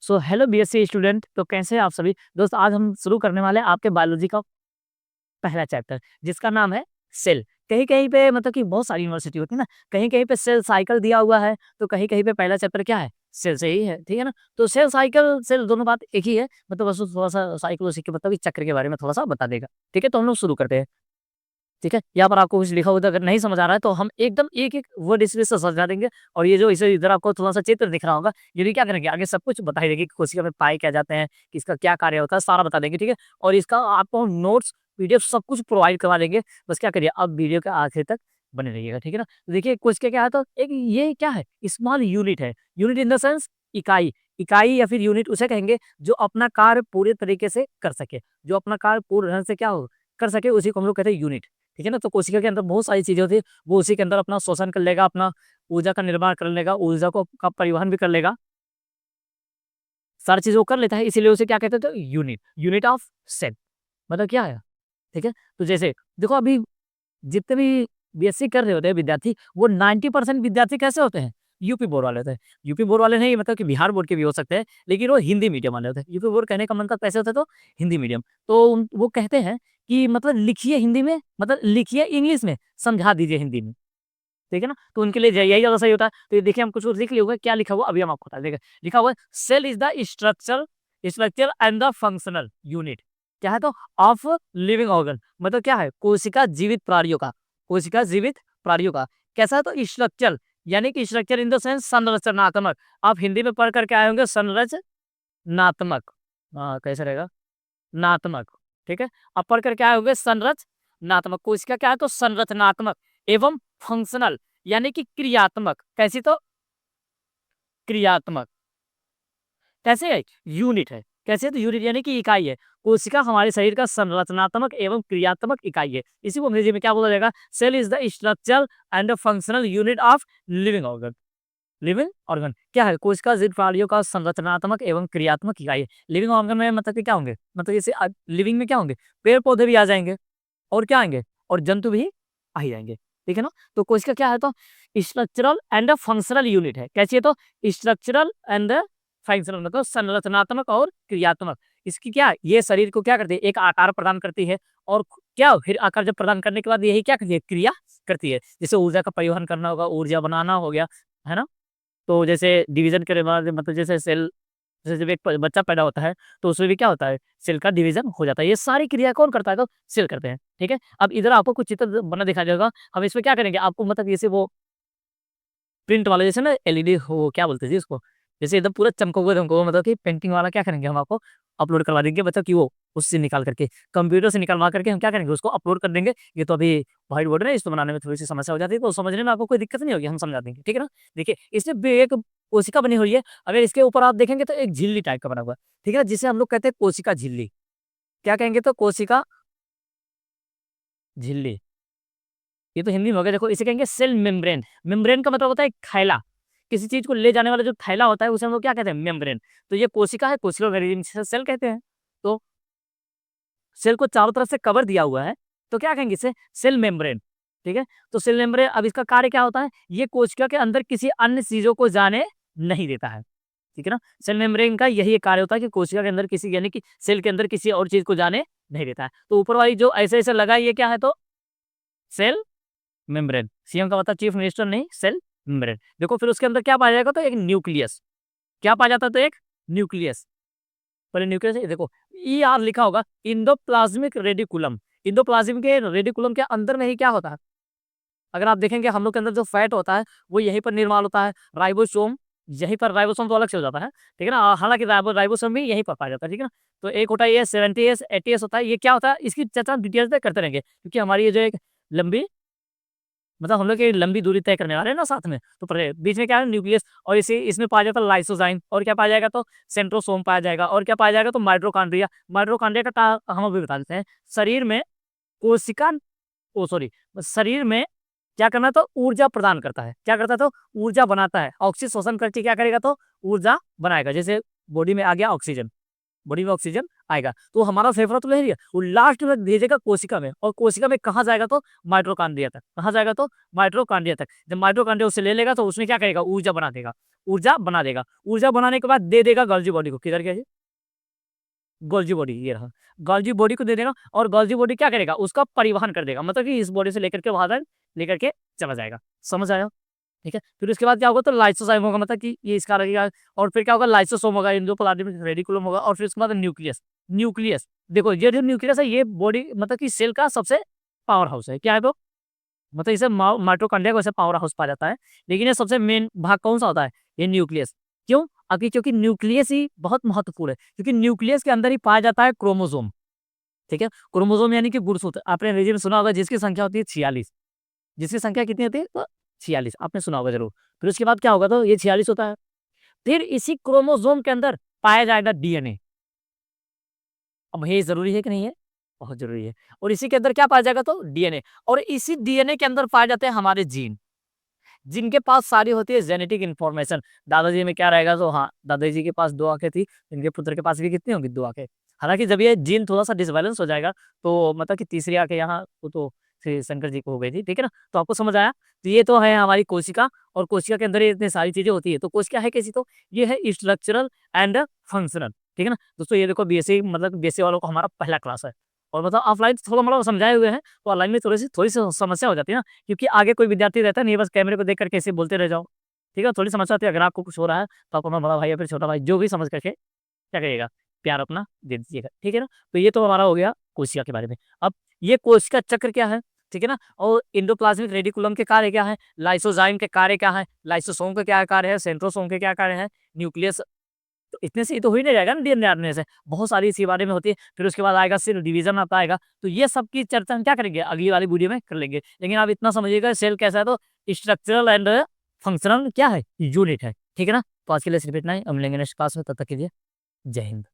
So hello BSc student, तो कैसे हैं आप सभी दोस्त। आज हम शुरू करने वाले हैं आपके बायोलॉजी का पहला चैप्टर, जिसका नाम है सेल। कहीं कहीं पे मतलब कि बहुत सारी यूनिवर्सिटी होती है ना, कहीं कहीं पे सेल साइकिल दिया हुआ है, तो कहीं कहीं पे पहला चैप्टर क्या है, सेल से ही है। ठीक है ना। तो सेल साइकिल सेल दोनों बात एक ही है, मतलब बस थोड़ा सा साइकिल उसी के मतलब इस चक्र के बारे में थोड़ा सा बता देगा। ठीक है, तो हम लोग शुरू करते हैं। ठीक है, यहाँ पर आपको कुछ लिखा हुआ अगर नहीं समझ आ रहा है तो हम एकदम एक-एक वर्ड इसमें से समझा देंगे। और ये जो इसे इधर आपको थोड़ा-सा चित्र दिख रहा होगा, ये क्या करेंगे, आगे सब कुछ बता ही देंगे कि कोशिका में पाए क्या जाते हैं, कि इसका क्या कार्य होता है, सारा बता देंगे। ठीक है, और इसका आपको नोट्स, पीडीएफ सब कुछ प्रोवाइड करवा देंगे। बस क्या करिए, आप वीडियो के आखिर तक बने रहिएगा। ठीक है ना। तो देखिए कोशिका क्या है, तो एक ये क्या है, स्मॉल यूनिट है। यूनिट इन द सेंस इकाई। इकाई या फिर यूनिट उसे कहेंगे जो अपना कार्य पूरे तरीके से कर सके, जो अपना कार्य पूर्ण ढंग से क्या हो, कर सके, उसी को हम लोग कहते हैं यूनिट। ठीक है ना। तो कोशिका के अंदर बहुत सारी चीजें होती है, वो उसी के अंदर अपना शोषण कर लेगा, अपना ऊर्जा का निर्माण कर लेगा, ऊर्जा को का परिवहन भी कर लेगा, सारी चीजें वो कर लेता है, इसीलिए उसे क्या कहते हैं, तो यूनिट, यूनिट ऑफ सेल। मतलब क्या है। ठीक है, तो जैसे देखो अभी जितने भी बीएससी कर रहे होते हैं विद्यार्थी, वो 90% विद्यार्थी कैसे होते हैं, यूपी बोर्ड वाले होते हैं। यूपी बोर्ड वाले नहीं, मतलब कि बिहार बोर्ड के भी हो सकते हैं, लेकिन वो हिंदी मीडियम वाले होते हैं। यूपी बोर्ड कहने का मतलब कैसे होता है, तो हिंदी मीडियम। तो वो कहते हैं कि मतलब लिखिए हिंदी में, मतलब लिखिए इंग्लिश में, समझा दीजिए हिंदी में। ठीक है ना। तो उनके लिए यही ज़्यादा सही होता है। तो ये देखिए हम कुछ लिख लिए हुए हैं, क्या लिखा हुआ अभी हम आपको बता देंगे। लिखा हुआ है cell is the structure structure and the functional unit. क्या है, तो ऑफ लिविंग ऑर्गन। मतलब क्या है, कोशिका जीवित प्राणियों का, कोशिका जीवित प्राणियों का कैसा है, तो स्ट्रक्चर, यानी कि स्ट्रक्चर इन द सेंस संरचनात्मक। आप हिंदी में पढ़ करके आए होंगे संरचनात्मक। हाँ, कैसे रहेगा, नात्मक। ठीक है, आप पढ़ करके आए होंगे संरचनात्मक। कोशिका क्या है, तो संरचनात्मक एवं फंक्शनल, यानी कि क्रियात्मक। कैसी, तो क्रियात्मक। कैसे है, यूनिट है। कैसे, तो यूनिट यानी कि इकाई है। कोशिका हमारे शरीर का संरचनात्मक एवं क्रियात्मक इकाई है। इसी को अंग्रेजी में क्या बोला जाएगा, cell is the structure and functional unit of living organ. Living organ क्या है, कोशिका जीव प्राणियों का संरचनात्मक एवं क्रियात्मक इकाई है। लिविंग ऑर्गन में मतलब कि क्या होंगे, मतलब जैसे लिविंग में क्या होंगे, पेड़ पौधे भी आ जाएंगे, और क्या आएंगे, और जंतु भी आ ही जाएंगे। ठीक है ना। तो कोशिका क्या है, तो स्ट्रक्चरल एंड फंक्शनल यूनिट है। कैसी है, तो स्ट्रक्चरल एंड फंक्शनल, मतलब संरचनात्मक और क्रियात्मक। इसकी क्या, ये शरीर को क्या करती है, एक आकार प्रदान करती है, और क्या फिर आकार जब प्रदान करने के बाद यही क्या करती है, क्रिया करती है। जैसे ऊर्जा का परिवहन करना होगा, ऊर्जा बनाना हो गया, है ना। तो जैसे डिवीजन के बाद मतलब जैसे सेल, जैसे जब एक बच्चा पैदा होता है, तो उसमें भी क्या होता है, सेल का डिवीजन हो जाता है। ये सारी क्रिया कौन करता है, तो सेल करते हैं। ठीक है, अब इधर आपको कुछ चित्र बना दिखाई देगा, हम इसमें क्या करेंगे, आपको मतलब जैसे वो प्रिंट वाला, जैसे ना एलईडी हो, क्या बोलते हैं जी उसको, जैसे एकदम पूरा चमकोगे तुमको, मतलब कि पेंटिंग वाला क्या करेंगे, हम आपको अपलोड करवा देंगे, मतलब कि वो उससे निकाल करके, कंप्यूटर से निकलवा करके हम क्या करेंगे, उसको अपलोड कर देंगे। ये तो अभी व्हाइट बोर्ड है ना, इसको बनाने में थोड़ी सी समस्या हो जाती है, तो समझने में आपको कोई दिक्कत नहीं होगी, हम समझा देंगे। ठीक है ना। देखिए इसमें एक कोशिका बनी हुई है, अगर इसके ऊपर आप देखेंगे तो एक झिल्ली टाइप का बना हुआ है। ठीक है, जिसे हम लोग कहते हैं कोशिका झिल्ली। क्या कहेंगे, तो कोशिका झिल्ली। ये तो हिंदी में हो गया। देखो इसे कहेंगे सेल मेम्ब्रेन। मेम्ब्रेन का मतलब होता है थैला, किसी चीज को ले जाने वाला जो थैला होता है, उसे हम लोग क्या कहते हैं, मेम्ब्रेन। तो ये कोशिका है, कोशिका ऑर्गेनिज्म से सेल कहते हैं। तो सेल को चारों तरफ से कवर दिया हुआ है, तो क्या कहेंगे इसे, सेल मेम्ब्रेन। ठीक है, तो सेल मेम्ब्रेन, अब इसका कार्य क्या होता है, ये कोशिका के अंदर किसी अन्य चीजों को जाने नहीं देता है। ठीक है ना। सेल मेम्ब्रेन का यही एक कार्य होता है कि कोशिका के अंदर किसी, यानी कि सेल के अंदर किसी और चीज को जाने नहीं देता है। तो ऊपर वाली जो ऐसे ऐसे लगा है, ये क्या है, तो सेल मेम्ब्रेन। सीएम का मतलब चीफ मिनिस्टर नहीं, सेल मेम्ब्रेन। देखो फिर उसके अंदर क्या पाया जाएगा, तो एक न्यूक्लियस। क्या पाया जाता है, तो एक न्यूक्लियस। पहले न्यूक्लियस है, देखो ई आर लिखा होगा, इंडोप्लाज्मिक रेडिकुलम। इंडोप्लाज्मिक के रेडिकुलम के अंदर में ही क्या होता है, अगर आप देखेंगे हम लोग के अंदर जो फैट होता है, वो यहीं पर निर्माण होता है, राइबोसोम। यहीं पर राइबोसोम तो अलग से हो जाता है, ठीक है ना। हालांकि राइबोसोम भी यहीं पर पाया जाता है। ठीक है ना। तो एक होता है ये 70S 80S होता है, ये क्या होता है, इसकी चर्चा डिटेल्स में करते रहेंगे, क्योंकि हमारी ये जो एक लंबी, मतलब हम लोग ये लंबी दूरी तय करने वाले हैं ना साथ में, तो बीच में क्या है, न्यूक्लियस। और इसे इसमें पाया जाता है लाइसोजाइम, और क्या पाया जाएगा, तो सेंट्रोसोम पाया जाएगा, और क्या पाया जाएगा, तो माइटोकॉन्ड्रिया। माइटोकॉन्ड्रिया का हम अभी बता देते हैं। शरीर में कोशिका, ओ सॉरी, शरीर में क्या करना है, तो ऊर्जा प्रदान करता है। क्या करता है, तो ऊर्जा बनाता है। ऑक्सीजन शोषण करके क्या करेगा, तो ऊर्जा बनाएगा। जैसे बॉडी में आ गया ऑक्सीजन, बॉडी में ऑक्सीजन आएगा, तो हमारा फेफड़ा तो ले लिया, वो लास्ट में भेजेगा कोशिका में, और कोशिका में कहाँ जाएगा तो माइटोकॉन्ड्रिया तक, कहाँ जाएगा तो माइटोकॉन्ड्रिया तक। जब माइटोकॉन्ड्रिया उसे ले लेगा तो उसमें क्या करेगा, ऊर्जा बना देगा, ऊर्जा बना देगा, ऊर्जा बनाने के बाद दे देगा गोल्गी बॉडी को, किधर गया ये? गोल्गी बॉडी, ये रहा, गोल्गी बॉडी को दे देगा, और गोल्गी बॉडी क्या करेगा, उसका परिवहन कर देगा, मतलब कि इस बॉडी से लेकर के वहां तक लेकर के चला जाएगा, समझ आया? ठीक है, फिर उसके बाद क्या होगा तो लाइसोजाइम होगा, मतलब कि ये इसका लगेगा, और फिर क्या होगा, लाइसोसोम होगा, एंडोप्लाज्मिक रेटिकुलम होगा, और फिर उसके बाद न्यूक्लियस। न्यूक्लियस, देखो ये जो न्यूक्लियस है ये बॉडी मतलब कि सेल का सबसे पावर हाउस है, क्या है वो, मतलब इसे माइटोकॉन्ड्रिया को ऐसे पावर हाउस पाया जाता है, लेकिन ये सबसे मेन भाग कौन सा होता है, ये न्यूक्लियस। क्यों? अभी क्योंकि न्यूक्लियस ही बहुत महत्वपूर्ण है, क्योंकि न्यूक्लियस के अंदर ही पाया जाता है क्रोमोसोम। ठीक है, क्रोमोसोम यानी कि गुणसूत्र, आपने अंग्रेजी में सुना होगा, जिसकी संख्या होती है 46, जिसकी संख्या कितनी होती है तो 46, आपने सुना होगा जरूर। फिर उसके बाद क्या होगा तो ये 46 होता है, फिर इसी क्रोमोसोम के अंदर पाया जाएगा डीएनए। अब ये जरूरी है कि नहीं है, बहुत जरूरी है, और इसी के अंदर क्या पाया जाएगा तो डीएनए, और इसी डीएनए के अंदर पाए जाते हैं हमारे जीन, जिनके पास सारी होती है जेनेटिक इन्फॉर्मेशन। दादाजी में क्या रहेगा तो हाँ, दादाजी के पास 2 आंखें थी, इनके पुत्र के पास भी कितनी होंगी, 2 आंखें। हालांकि जब ये जीन थोड़ा सा डिसबैलेंस हो जाएगा तो मतलब कि तीसरी आंखें यहाँ वो तो श्री शंकर जी को हो गई थी, ठीक है ना, तो आपको समझ आया। तो ये तो है हमारी कोशिका, और कोशिका के अंदर ये इतनी सारी चीजें होती है, तो कोशिका है कैसी, तो ये है स्ट्रक्चरल एंड फंक्शनल। ठीक है ना दोस्तों, ये देखो बीएससी मतलब बीएससी वालों को हमारा पहला क्लास है, और मतलब ऑफलाइन थोड़ा मतलब समझाए हुए हैं, तो ऑनलाइन में थोड़ी सी समस्या हो जाती है ना, क्योंकि आगे कोई विद्यार्थी रहता है नहीं, बस कैमरे को देख करके ऐसे बोलते रह जाओ। ठीक है, थोड़ी समस्या आती है, अगर आपको कुछ हो रहा है तो आप अपना बड़ा भाई या फिर छोटा भाई जो भी समझ करके क्या करिएगा, प्यार अपना दे दीजिएगा। ठीक है ना, तो ये तो हमारा हो गया कोशिका के बारे में। अब ये कोशिका चक्र क्या है, ठीक है ना, और इंडोप्लाज्मिक रेटिकुलम के कार्य क्या है, लाइसोजाइम के कार्य क्या है, लाइसोसोम के क्या कार्य है, सेंट्रोसोम के क्या कार्य है, न्यूक्लियस, तो इतने से ही तो हो ही नहीं जाएगा ना डीएनए आरएनए से, बहुत सारी इसी बारे में होती है। फिर उसके बाद आएगा सेल डिवीजन आता आएगा, तो ये सब की चर्चा हम क्या करेंगे, अगली वाली वीडियो में कर लेंगे। लेकिन आप इतना समझिएगा सेल कैसा है तो स्ट्रक्चरल एंड फंक्शनल क्या है, यूनिट है। ठीक है ना, तो आज के लिए सिर्फ इतना ही, हम मिलेंगे नेक्स्ट क्लास में, तब तक के लिए जय हिंद।